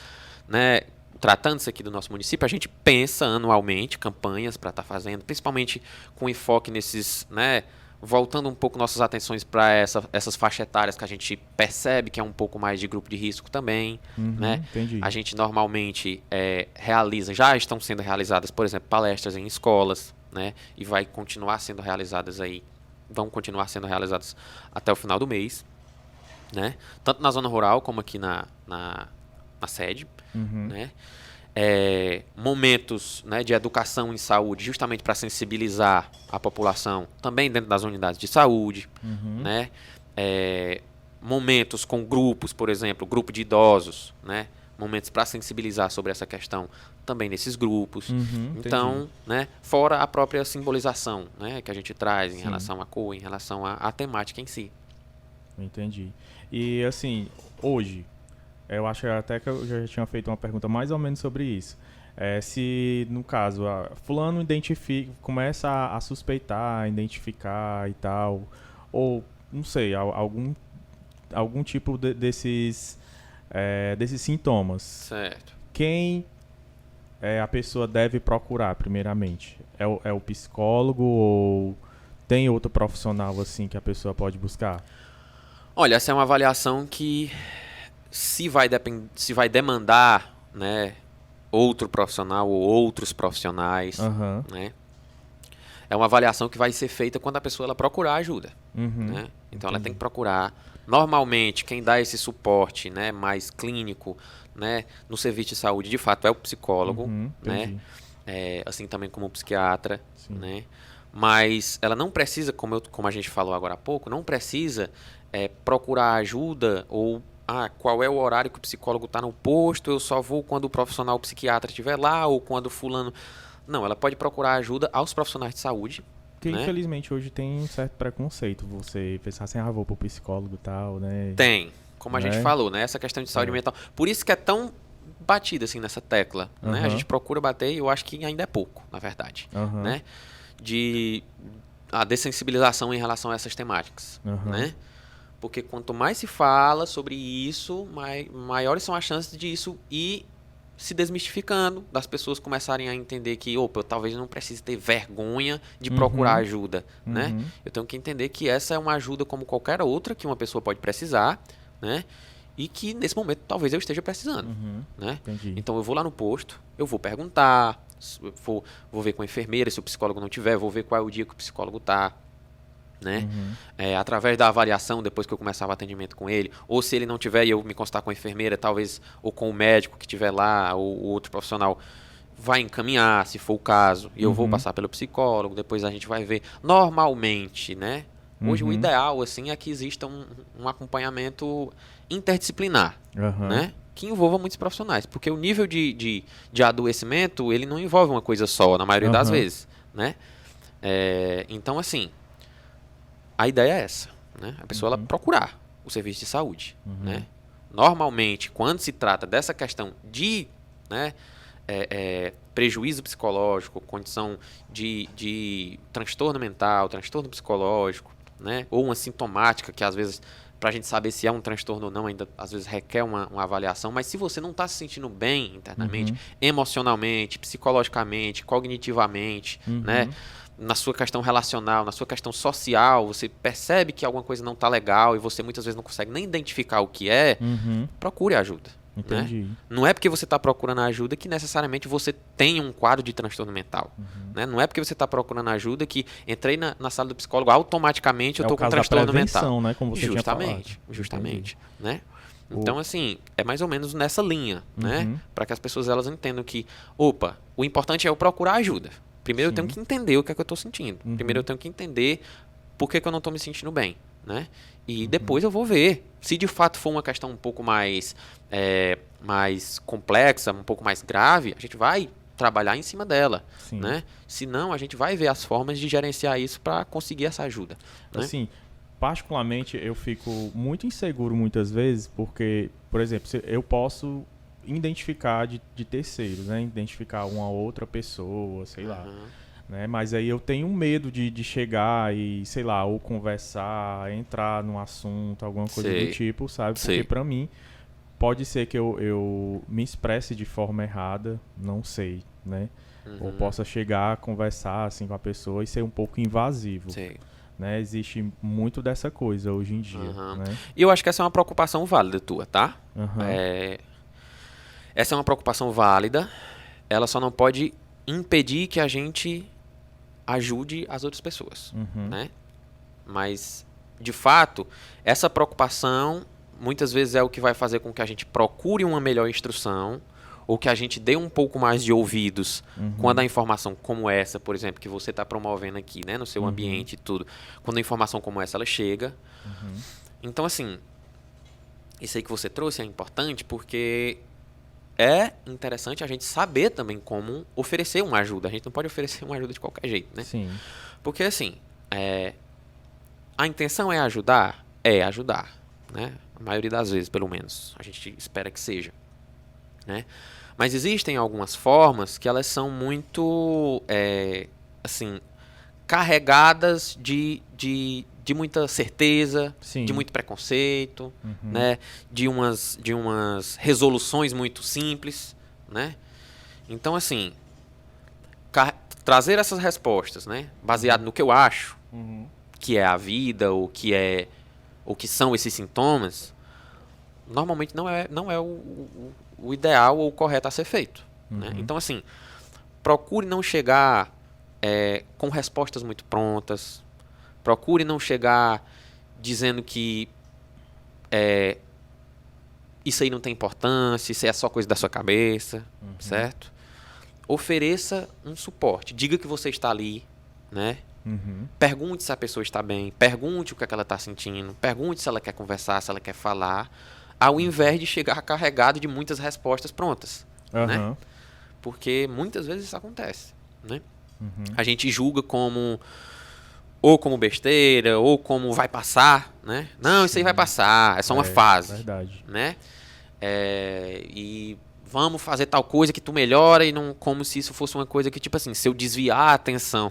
né, tratando-se aqui do nosso município, a gente pensa anualmente campanhas para estar fazendo, principalmente com enfoque nesses, né, voltando um pouco nossas atenções para essas faixas etárias que a gente percebe que é um pouco mais de grupo de risco também, né? Entendi. A gente normalmente já estão sendo realizadas, por exemplo, palestras em escolas, né? E vão continuar sendo realizadas até o final do mês, né? Tanto na zona rural como aqui na sede, né? Momentos, né, de educação em saúde, justamente para sensibilizar a população, também dentro das unidades de saúde, né? Momentos com grupos, por exemplo, grupo de idosos, né? Momentos para sensibilizar sobre essa questão também nesses grupos. Então, né, fora a própria simbolização, né, que a gente traz em relação à cor, em relação à temática em si. Entendi. E assim, hoje, eu acho até que eu já tinha feito uma pergunta mais ou menos sobre isso. Se, no caso, fulano começa a suspeitar, a identificar e tal, ou, não sei, algum tipo desses sintomas. Certo. Quem a pessoa deve procurar, primeiramente? É o psicólogo ou tem outro profissional assim que a pessoa pode buscar? Olha, essa é uma avaliação que se vai demandar, né, outro profissional ou outros profissionais, né? É uma avaliação que vai ser feita quando a pessoa ela procurar ajuda, né? Então ela tem que procurar. Normalmente quem dá esse suporte, né, mais clínico né, no serviço de saúde, de fato, é o psicólogo, né? Assim também como o psiquiatra, né? Mas ela não precisa, como a gente falou agora há pouco, não precisa procurar ajuda ou qual é o horário que o psicólogo está no posto, eu só vou quando o profissional psiquiatra estiver lá ou quando fulano... Não, ela pode procurar ajuda aos profissionais de saúde. Porque, né? Infelizmente, hoje tem um certo preconceito. Você pensar assim, vou pro psicólogo e tal, né? Tem, como a Né? gente falou, né? Essa questão de saúde mental. Por isso que é tão batida assim nessa tecla, né? A gente procura bater e eu acho que ainda é pouco, na verdade, né? De a dessensibilização em relação a essas temáticas, né? Porque quanto mais se fala sobre isso, maiores são as chances de isso ir se desmistificando, das pessoas começarem a entender que, eu talvez não precise ter vergonha de procurar ajuda, né? Eu tenho que entender que essa é uma ajuda como qualquer outra que uma pessoa pode precisar, né? E que nesse momento talvez eu esteja precisando, né? Entendi. Então eu vou lá no posto, eu vou perguntar, vou ver com a enfermeira, se o psicólogo não tiver, vou ver qual é o dia que o psicólogo tá, né? Através da avaliação, depois que eu começar o atendimento com ele, ou se ele não tiver e eu me consultar com a enfermeira, talvez, ou com o médico que estiver lá, ou o outro profissional, vai encaminhar, se for o caso, e eu vou passar pelo psicólogo, depois a gente vai ver. Normalmente, né? Hoje o ideal, assim, é que exista um acompanhamento interdisciplinar, né? Que envolva muitos profissionais, porque o nível de adoecimento, ele não envolve uma coisa só, na maioria das vezes, né? Então, assim, a ideia é essa, né? A pessoa ela procurar o serviço de saúde, né? Normalmente, quando se trata dessa questão de, né, prejuízo psicológico, condição de transtorno mental, transtorno psicológico, né? Ou uma sintomática que às vezes, para a gente saber se é um transtorno ou não, ainda às vezes requer uma avaliação, mas se você não está se sentindo bem internamente, emocionalmente, psicologicamente, cognitivamente, né? Na sua questão relacional, na sua questão social, você percebe que alguma coisa não está legal e você muitas vezes não consegue nem identificar o que é, procure ajuda. Entendi. Né? Não é porque você está procurando ajuda que necessariamente você tem um quadro de transtorno mental. Né? Não é porque você está procurando ajuda que entrei na sala do psicólogo, automaticamente eu estou com um transtorno mental. Né? Como você justamente. Né? Então, assim, é mais ou menos nessa linha, né? Para que as pessoas elas entendam que, o importante é eu procurar ajuda. Primeiro eu tenho que entender o que é que eu estou sentindo. Primeiro eu tenho que entender por que eu não estou me sentindo bem, né? E depois eu vou ver. Se de fato for uma questão um pouco mais complexa, um pouco mais grave, a gente vai trabalhar em cima dela, né? Se não, a gente vai ver as formas de gerenciar isso para conseguir essa ajuda. Né? Assim, particularmente, eu fico muito inseguro muitas vezes, porque, por exemplo, eu posso identificar de terceiros, né? Identificar uma outra pessoa, sei lá. Né? Mas aí eu tenho medo de chegar e, sei lá, ou conversar, entrar num assunto, alguma coisa do tipo, sabe? Porque pra mim, pode ser que eu me expresse de forma errada, não sei, né? Ou possa chegar a conversar assim com a pessoa e ser um pouco invasivo. Né? Existe muito dessa coisa hoje em dia. Né? E eu acho que essa é uma preocupação válida tua, tá? Essa é uma preocupação válida, ela só não pode impedir que a gente ajude as outras pessoas, né? Mas, de fato, essa preocupação muitas vezes é o que vai fazer com que a gente procure uma melhor instrução ou que a gente dê um pouco mais de ouvidos quando a informação como essa, por exemplo, que você está promovendo aqui, né, no seu ambiente e tudo, quando a informação como essa ela chega. Então, assim, isso aí que você trouxe é importante porque é interessante a gente saber também como oferecer uma ajuda. A gente não pode oferecer uma ajuda de qualquer jeito, né? Sim. Porque, assim, a intenção é ajudar? É ajudar, né? A maioria das vezes, pelo menos. A gente espera que seja, né? Mas existem algumas formas que elas são muito, assim, carregadas de muita certeza, de muito preconceito, né? De umas resoluções muito simples, né? Então, assim, trazer essas respostas, né? Baseado no que eu acho que é a vida, ou que são esses sintomas, normalmente não é o ideal ou o correto a ser feito. Né? Então, assim, procure não chegar com respostas muito prontas. Procure não chegar dizendo que isso aí não tem importância, isso aí é só coisa da sua cabeça, certo? Ofereça um suporte. Diga que você está ali, né? Pergunte se a pessoa está bem. Pergunte o que é que ela está sentindo. Pergunte se ela quer conversar, se ela quer falar. Ao invés de chegar carregado de muitas respostas prontas, né? Porque muitas vezes isso acontece, né? A gente julga como besteira, ou como vai passar, né? Não, isso aí vai passar, é só uma fase. Verdade. Né? E vamos fazer tal coisa que tu melhora, e não como se isso fosse uma coisa que, tipo assim, se eu desviar a atenção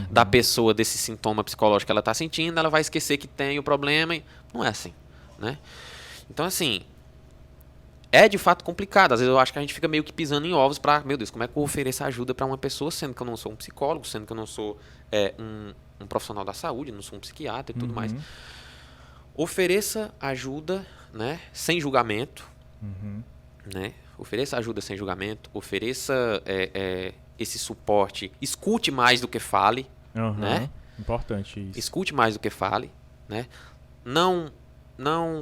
da pessoa desse sintoma psicológico que ela está sentindo, ela vai esquecer que tem o problema. E não é assim, né? Então, assim, é de fato complicado. Às vezes eu acho que a gente fica meio que pisando em ovos para, meu Deus, como é que eu ofereço ajuda para uma pessoa, sendo que eu não sou um psicólogo, sendo que eu não sou um profissional da saúde, não sou um psiquiatra e tudo mais. Ofereça ajuda, né, sem julgamento, né? Ofereça ajuda sem julgamento, ofereça esse suporte, escute mais do que fale, né? Importante isso. Escute mais do que fale, né? Não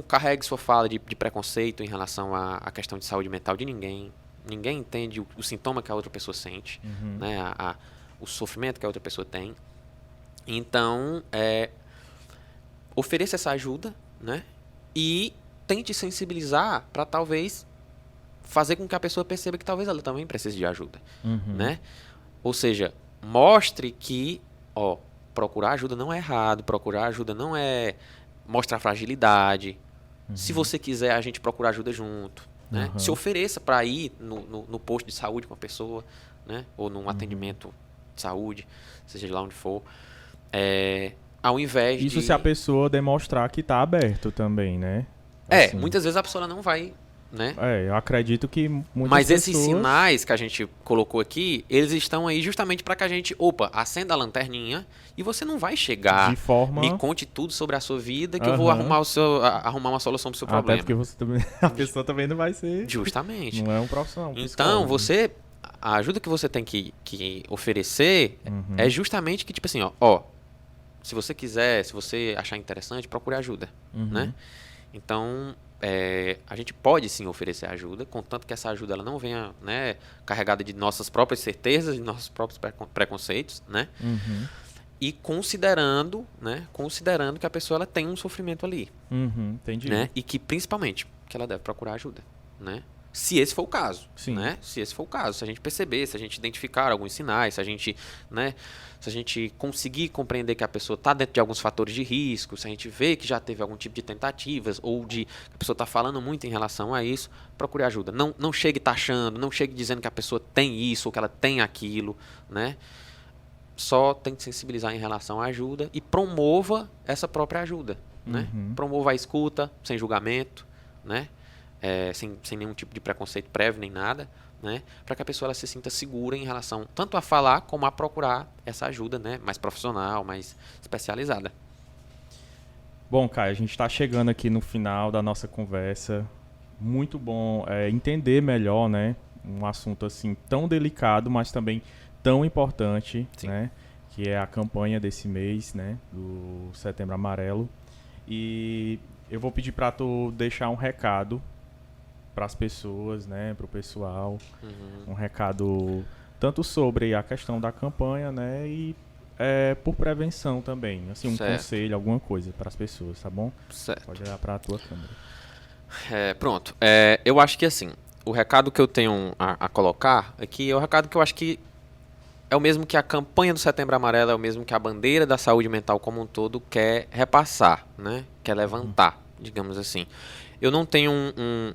carregue sua fala de preconceito em relação à questão de saúde mental de ninguém. Ninguém entende o sintoma que a outra pessoa sente, né? O sofrimento que a outra pessoa tem. Então, ofereça essa ajuda, né? E tente sensibilizar para talvez fazer com que a pessoa perceba que talvez ela também precise de ajuda, né? Ou seja, mostre que, procurar ajuda não é errado, procurar ajuda não é mostrar fragilidade. Se você quiser, a gente procura ajuda junto, né? Se ofereça para ir no posto de saúde com a pessoa, né? Ou num atendimento de saúde, seja lá onde for. Ao invés Isso se a pessoa demonstrar que está aberto também, né? Assim. Muitas vezes a pessoa não vai, né? Eu acredito que muitas Mas pessoas... esses sinais que a gente colocou aqui, eles estão aí justamente para que a gente, acenda a lanterninha e você não vai chegar, de forma... me conte tudo sobre a sua vida que eu vou arrumar uma solução para o seu problema. Até porque você também, a pessoa também não vai ser... Justamente. Não é um profissional. Então, a ajuda que você tem que oferecer é justamente que, tipo assim, se você quiser, se você achar interessante, procure ajuda, né? Então, a gente pode sim oferecer ajuda, contanto que essa ajuda ela não venha, né, carregada de nossas próprias certezas, de nossos próprios preconceitos, né? E considerando que a pessoa ela tem um sofrimento ali, entendi. né? E que principalmente que ela deve procurar ajuda, né? Se esse for o caso, né? Se esse for o caso, se a gente perceber, se a gente identificar alguns sinais, se a gente, né, se a gente conseguir compreender que a pessoa está dentro de alguns fatores de risco, se a gente vê que já teve algum tipo de tentativas ou que a pessoa está falando muito em relação a isso, procure ajuda. Não chegue taxando, não chegue dizendo que a pessoa tem isso ou que ela tem aquilo, né? Só tente sensibilizar em relação à ajuda e promova essa própria ajuda, né? Promova a escuta, sem julgamento, né? Sem nenhum tipo de preconceito prévio nem nada, né? Para que a pessoa ela se sinta segura em relação tanto a falar como a procurar essa ajuda, né? Mais profissional, mais especializada. Bom, Caio, a gente está chegando aqui no final da nossa conversa. Muito bom entender melhor, né? Um assunto assim tão delicado, mas também tão importante, né? Que é a campanha desse mês, né? Do Setembro Amarelo. E eu vou pedir para tu deixar um recado para as pessoas, né, para o pessoal, um recado tanto sobre a questão da campanha, né, e por prevenção também, assim, um conselho, alguma coisa para as pessoas, tá bom? Certo. Pode olhar para a tua câmera. Pronto. Eu acho que assim, o recado que eu tenho a colocar aqui é o recado que eu acho que é o mesmo que a campanha do Setembro Amarelo, é o mesmo que a bandeira da saúde mental como um todo quer repassar, né, quer levantar, digamos assim. Eu não tenho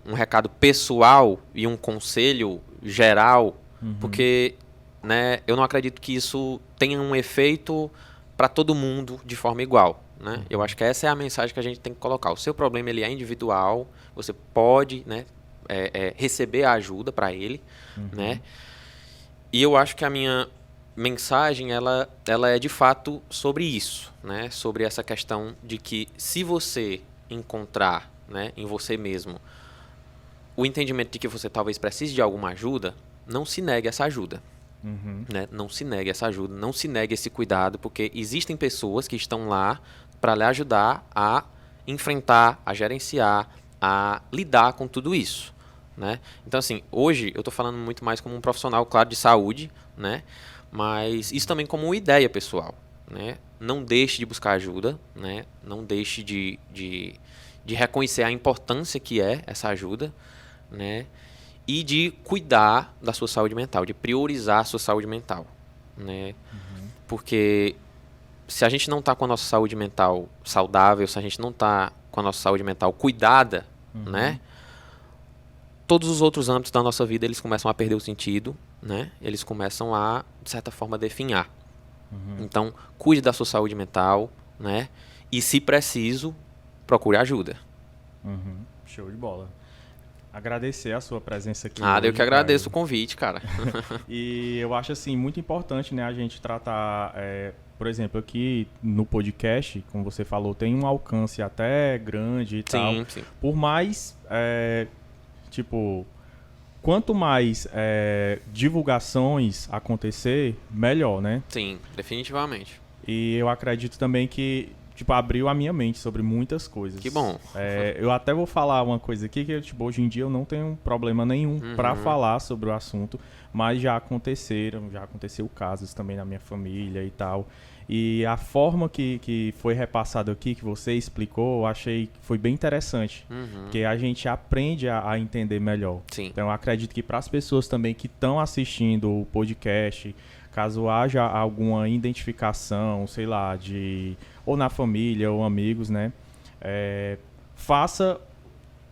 um recado pessoal e um conselho geral, porque, né, eu não acredito que isso tenha um efeito para todo mundo de forma igual, né? Eu acho que essa é a mensagem que a gente tem que colocar. O seu problema ele é individual, você pode, né, receber a ajuda para ele, né? E eu acho que a minha mensagem ela é de fato sobre isso, né? Sobre essa questão de que se você encontrar, né, em você mesmo o entendimento de que você talvez precise de alguma ajuda, não se negue essa ajuda, né? Não se negue essa ajuda, não se negue esse cuidado, porque existem pessoas que estão lá para lhe ajudar a enfrentar, a gerenciar a lidar com tudo isso, né? Então, assim, hoje eu estou falando muito mais como um profissional, claro, de saúde, né? Mas isso também como uma ideia pessoal, né? Não deixe de buscar ajuda, né? Não deixe de reconhecer a importância que é essa ajuda, né? E de cuidar da sua saúde mental, de priorizar a sua saúde mental, né? Porque se a gente não está com a nossa saúde mental saudável, se a gente não está com a nossa saúde mental cuidada, né? Todos os outros âmbitos da nossa vida, eles começam a perder o sentido, né? Eles começam a, de certa forma, definhar. Então, cuide da sua saúde mental, né? E, se preciso, procure ajuda. Show de bola. Agradecer a sua presença aqui. Nada, eu que agradeço o convite, cara. E eu acho, assim, muito importante, né, a gente tratar, por exemplo, aqui no podcast, como você falou, tem um alcance até grande e tal. Sim. Por mais, quanto mais divulgações acontecer, melhor, né? Sim, definitivamente. E eu acredito também que, abriu a minha mente sobre muitas coisas. Que bom. Eu até vou falar uma coisa aqui que, hoje em dia eu não tenho problema nenhum para falar sobre o assunto, mas já aconteceu casos também na minha família e tal. E a forma que foi repassado aqui, que você explicou, eu achei que foi bem interessante. Porque a gente aprende a entender melhor. Sim. Então eu acredito que para as pessoas também que estão assistindo o podcast, caso haja alguma identificação, sei lá, ou na família ou amigos, né? Faça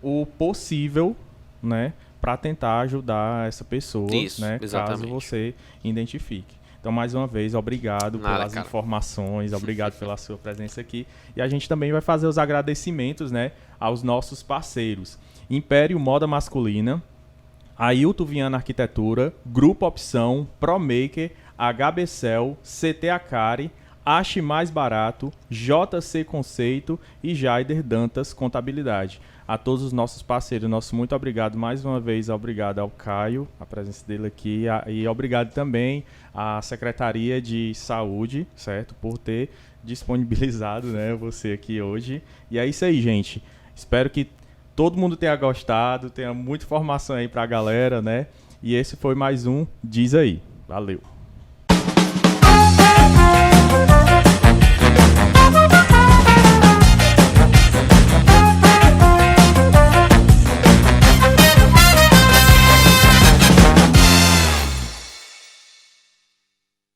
o possível, né? Para tentar ajudar essa pessoa, isso, né? Exatamente. Caso você identifique. Então, mais uma vez, obrigado pelas informações, obrigado pela sua presença aqui. E a gente também vai fazer os agradecimentos, né, aos nossos parceiros. Império Moda Masculina, Ailton Viana Arquitetura, Grupo Opção, ProMaker, HBCell, CT Acari, Ache Mais Barato, JC Conceito e Jaider Dantas Contabilidade. A todos os nossos parceiros, nosso muito obrigado mais uma vez, obrigado ao Caio, a presença dele aqui, e obrigado também à Secretaria de Saúde, certo, por ter disponibilizado, né, você aqui hoje. E é isso aí, gente. Espero que todo mundo tenha gostado, tenha muita informação aí pra galera, né? E esse foi mais um Diz Aí. Valeu!